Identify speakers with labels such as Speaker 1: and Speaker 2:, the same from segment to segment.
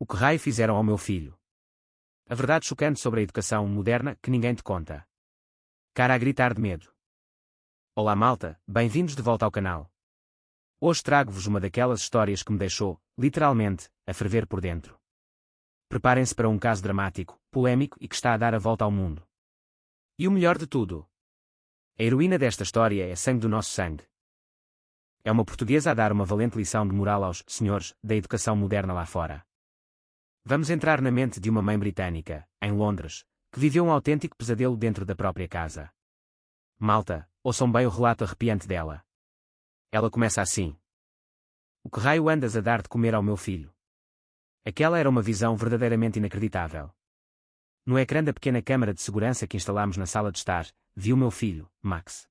Speaker 1: O que raio fizeram ao meu filho? A verdade chocante sobre a educação moderna que ninguém te conta. Cara a gritar de medo. Olá malta, bem-vindos de volta ao canal. Hoje trago-vos uma daquelas histórias que me deixou, literalmente, a ferver por dentro. Preparem-se para um caso dramático, polémico e que está a dar a volta ao mundo. E o melhor de tudo. A heroína desta história é sangue do nosso sangue. É uma portuguesa a dar uma valente lição de moral aos senhores da educação moderna lá fora. Vamos entrar na mente de uma mãe britânica, em Londres, que viveu um autêntico pesadelo dentro da própria casa. Malta, ouçam bem o relato arrepiante dela. Ela começa assim. O que raio andas a dar de comer ao meu filho? Aquela era uma visão verdadeiramente inacreditável. No ecrã da pequena câmara de segurança que instalámos na sala de estar, vi o meu filho, Max.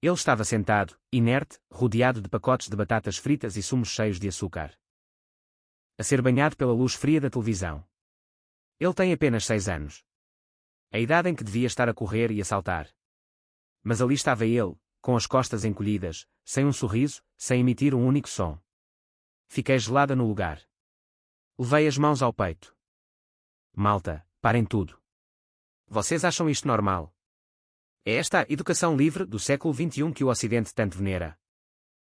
Speaker 1: Ele estava sentado, inerte, rodeado de pacotes de batatas fritas e sumos cheios de açúcar. A ser banhado pela luz fria da televisão. Ele tem apenas 6 anos. A idade em que devia estar a correr e a saltar. Mas ali estava ele, com as costas encolhidas, sem um sorriso, sem emitir um único som. Fiquei gelada no lugar. Levei as mãos ao peito. Malta, parem tudo. Vocês acham isto normal? É esta a educação livre do século XXI que o Ocidente tanto venera.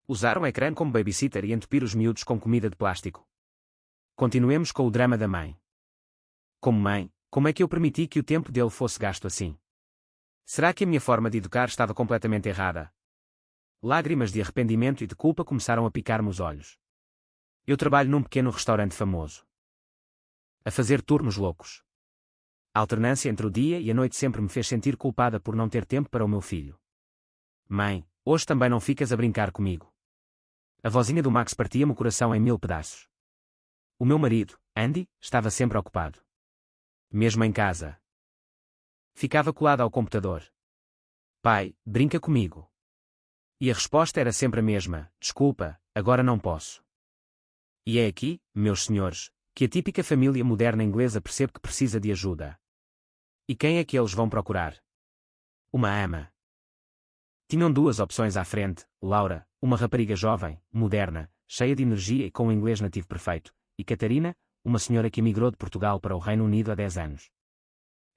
Speaker 1: Usar um ecrã como babysitter e entupir os miúdos com comida de plástico. Continuemos com o drama da mãe. Como mãe, como é que eu permiti que o tempo dele fosse gasto assim? Será que a minha forma de educar estava completamente errada? Lágrimas de arrependimento e de culpa começaram a picar-me os olhos. Eu trabalho num pequeno restaurante famoso. A fazer turnos loucos. A alternância entre o dia e a noite sempre me fez sentir culpada por não ter tempo para o meu filho. Mãe, hoje também não ficas a brincar comigo. A vozinha do Max partia-me o coração em 1000 pedaços. O meu marido, Andy, estava sempre ocupado. Mesmo em casa. Ficava colado ao computador. Pai, brinca comigo. E a resposta era sempre a mesma, desculpa, agora não posso. E é aqui, meus senhores, que a típica família moderna inglesa percebe que precisa de ajuda. E quem é que eles vão procurar? Uma ama. Tinham duas opções à frente, Laura, uma rapariga jovem, moderna, cheia de energia e com um inglês nativo perfeito, e Catarina, uma senhora que emigrou de Portugal para o Reino Unido há 10 anos.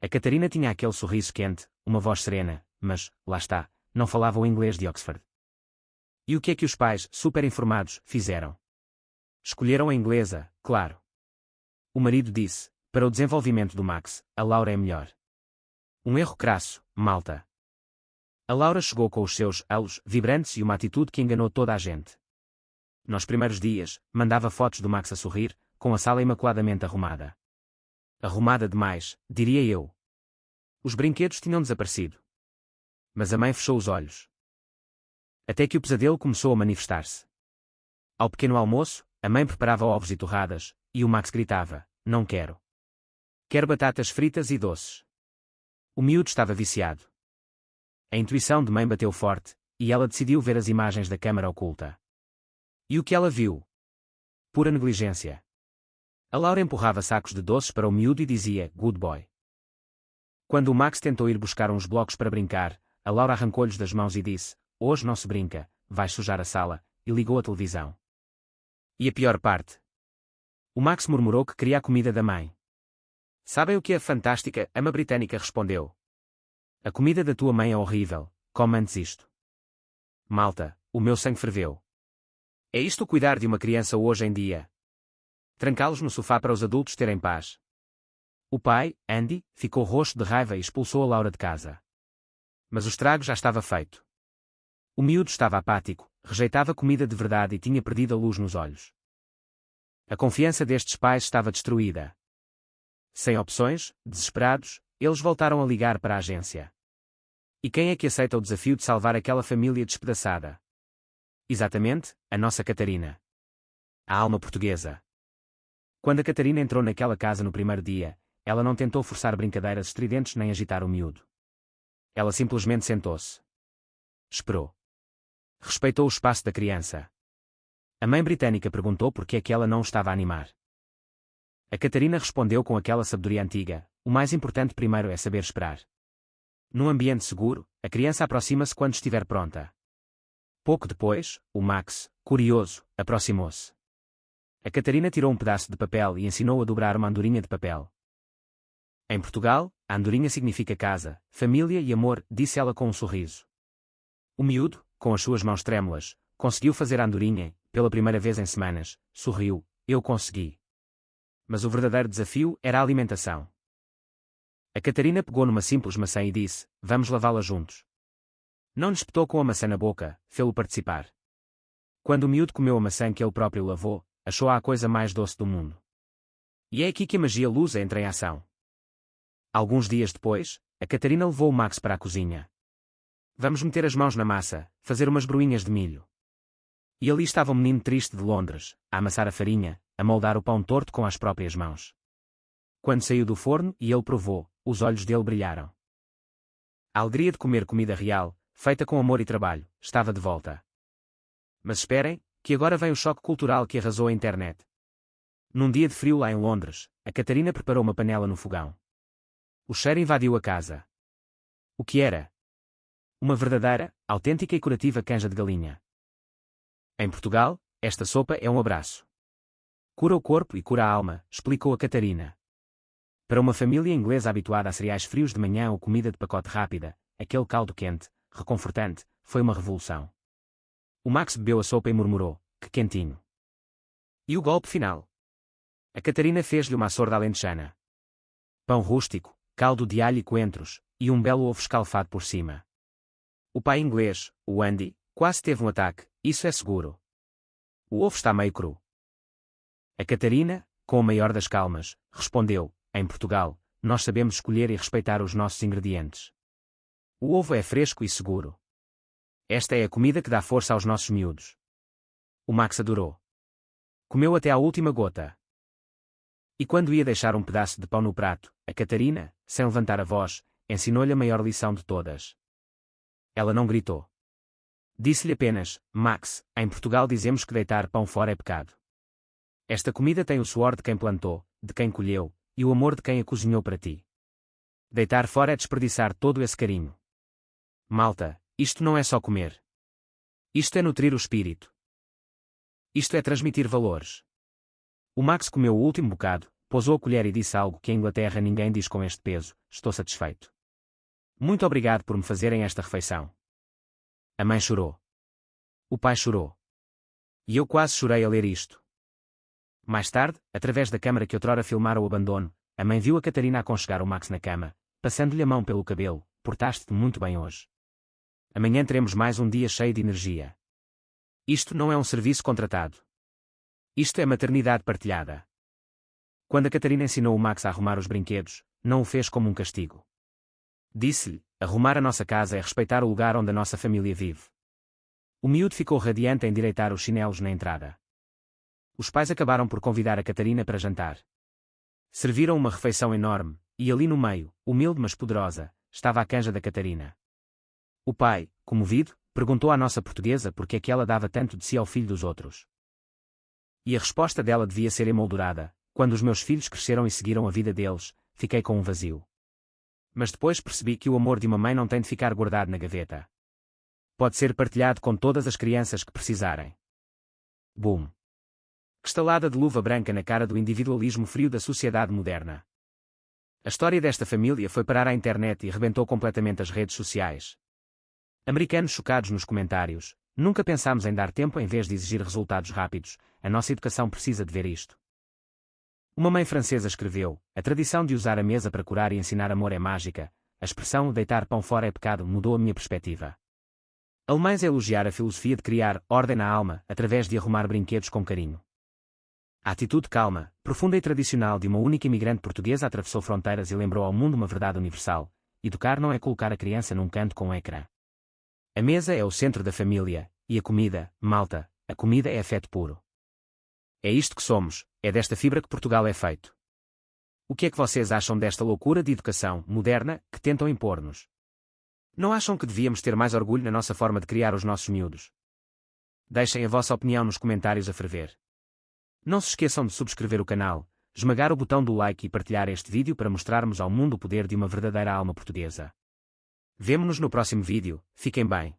Speaker 1: A Catarina tinha aquele sorriso quente, uma voz serena, mas, lá está, não falava o inglês de Oxford. E o que é que os pais, super informados, fizeram? Escolheram a inglesa, claro. O marido disse, para o desenvolvimento do Max, a Laura é melhor. Um erro crasso, malta. A Laura chegou com os seus halos vibrantes e uma atitude que enganou toda a gente. Nos primeiros dias, mandava fotos do Max a sorrir, com a sala imaculadamente arrumada. Arrumada demais, diria eu. Os brinquedos tinham desaparecido. Mas a mãe fechou os olhos. Até que o pesadelo começou a manifestar-se. Ao pequeno almoço, a mãe preparava ovos e torradas, e o Max gritava, não quero. Quero batatas fritas e doces. O miúdo estava viciado. A intuição de mãe bateu forte, e ela decidiu ver as imagens da câmara oculta. E o que ela viu? Pura negligência. A Laura empurrava sacos de doces para o miúdo e dizia, good boy. Quando o Max tentou ir buscar uns blocos para brincar, a Laura arrancou-lhes das mãos e disse, hoje não se brinca, vais sujar a sala, e ligou a televisão. E a pior parte? O Max murmurou que queria a comida da mãe. Sabem o que a fantástica ama britânica respondeu? A comida da tua mãe é horrível, come antes isto. Malta, o meu sangue ferveu. É isto cuidar de uma criança hoje em dia? Trancá-los no sofá para os adultos terem paz. O pai, Andy, ficou roxo de raiva e expulsou a Laura de casa. Mas o estrago já estava feito. O miúdo estava apático, rejeitava comida de verdade e tinha perdido a luz nos olhos. A confiança destes pais estava destruída. Sem opções, desesperados, eles voltaram a ligar para a agência. E quem é que aceita o desafio de salvar aquela família despedaçada? Exatamente, a nossa Catarina. A alma portuguesa. Quando a Catarina entrou naquela casa no primeiro dia, ela não tentou forçar brincadeiras estridentes nem agitar o miúdo. Ela simplesmente sentou-se. Esperou. Respeitou o espaço da criança. A mãe britânica perguntou por que é que ela não estava a animar. A Catarina respondeu com aquela sabedoria antiga, o mais importante primeiro é saber esperar. Num ambiente seguro, a criança aproxima-se quando estiver pronta. Pouco depois, o Max, curioso, aproximou-se. A Catarina tirou um pedaço de papel e ensinou a dobrar uma andorinha de papel. Em Portugal, a andorinha significa casa, família e amor, disse ela com um sorriso. O miúdo, com as suas mãos trêmulas, conseguiu fazer a andorinha, pela primeira vez em semanas, sorriu, eu consegui. Mas o verdadeiro desafio era a alimentação. A Catarina pegou numa simples maçã e disse, vamos lavá-la juntos. Não lhe espetou com a maçã na boca, fê-lo participar. Quando o miúdo comeu a maçã que ele próprio lavou, achou-a a coisa mais doce do mundo. E é aqui que a magia lusa entra em ação. Alguns dias depois, a Catarina levou o Max para a cozinha. Vamos meter as mãos na massa, fazer umas broinhas de milho. E ali estava o menino triste de Londres, a amassar a farinha, a moldar o pão torto com as próprias mãos. Quando saiu do forno e ele provou, os olhos dele brilharam. A alegria de comer comida real, feita com amor e trabalho, estava de volta. Mas esperem, que agora vem o choque cultural que arrasou a internet. Num dia de frio lá em Londres, a Catarina preparou uma panela no fogão. O cheiro invadiu a casa. O que era? Uma verdadeira, autêntica e curativa canja de galinha. Em Portugal, esta sopa é um abraço. Cura o corpo e cura a alma, explicou a Catarina. Para uma família inglesa habituada a cereais frios de manhã ou comida de pacote rápida, aquele caldo quente, reconfortante, foi uma revolução. O Max bebeu a sopa e murmurou, que quentinho. E o golpe final? A Catarina fez-lhe uma açorda alentejana. Pão rústico, caldo de alho e coentros, e um belo ovo escalfado por cima. O pai inglês, o Andy, quase teve um ataque, isso é seguro. O ovo está meio cru. A Catarina, com a maior das calmas, respondeu, em Portugal, nós sabemos escolher e respeitar os nossos ingredientes. O ovo é fresco e seguro. Esta é a comida que dá força aos nossos miúdos. O Max adorou. Comeu até à última gota. E quando ia deixar um pedaço de pão no prato, a Catarina, sem levantar a voz, ensinou-lhe a maior lição de todas. Ela não gritou. Disse-lhe apenas, Max, em Portugal dizemos que deitar pão fora é pecado. Esta comida tem o suor de quem plantou, de quem colheu, e o amor de quem a cozinhou para ti. Deitar fora é desperdiçar todo esse carinho. Malta, isto não é só comer. Isto é nutrir o espírito. Isto é transmitir valores. O Max comeu o último bocado, pousou a colher e disse algo que em Inglaterra ninguém diz com este peso, estou satisfeito. Muito obrigado por me fazerem esta refeição. A mãe chorou. O pai chorou. E eu quase chorei a ler isto. Mais tarde, através da câmara que outrora filmara o abandono, a mãe viu a Catarina aconchegar o Max na cama, passando-lhe a mão pelo cabelo, portaste-te muito bem hoje. Amanhã teremos mais um dia cheio de energia. Isto não é um serviço contratado. Isto é maternidade partilhada. Quando a Catarina ensinou o Max a arrumar os brinquedos, não o fez como um castigo. Disse-lhe, arrumar a nossa casa é respeitar o lugar onde a nossa família vive. O miúdo ficou radiante a endireitar os chinelos na entrada. Os pais acabaram por convidar a Catarina para jantar. Serviram uma refeição enorme, e ali no meio, humilde mas poderosa, estava a canja da Catarina. O pai, comovido, perguntou à nossa portuguesa por que é que ela dava tanto de si ao filho dos outros. E a resposta dela devia ser emoldurada, quando os meus filhos cresceram e seguiram a vida deles, fiquei com um vazio. Mas depois percebi que o amor de uma mãe não tem de ficar guardado na gaveta. Pode ser partilhado com todas as crianças que precisarem. Boom! Que estalada de luva branca na cara do individualismo frio da sociedade moderna. A história desta família foi parar à internet e rebentou completamente as redes sociais. Americanos chocados nos comentários, nunca pensámos em dar tempo em vez de exigir resultados rápidos, a nossa educação precisa de ver isto. Uma mãe francesa escreveu, a tradição de usar a mesa para curar e ensinar amor é mágica, a expressão deitar pão fora é pecado mudou a minha perspectiva. Alemães a elogiar a filosofia de criar ordem na alma, através de arrumar brinquedos com carinho. A atitude calma, profunda e tradicional de uma única imigrante portuguesa atravessou fronteiras e lembrou ao mundo uma verdade universal: educar não é colocar a criança num canto com um ecrã. A mesa é o centro da família, e a comida, malta, a comida é afeto puro. É isto que somos, é desta fibra que Portugal é feito. O que é que vocês acham desta loucura de educação moderna que tentam impor-nos? Não acham que devíamos ter mais orgulho na nossa forma de criar os nossos miúdos? Deixem a vossa opinião nos comentários a ferver. Não se esqueçam de subscrever o canal, esmagar o botão do like e partilhar este vídeo para mostrarmos ao mundo o poder de uma verdadeira alma portuguesa. Vemo-nos no próximo vídeo, fiquem bem.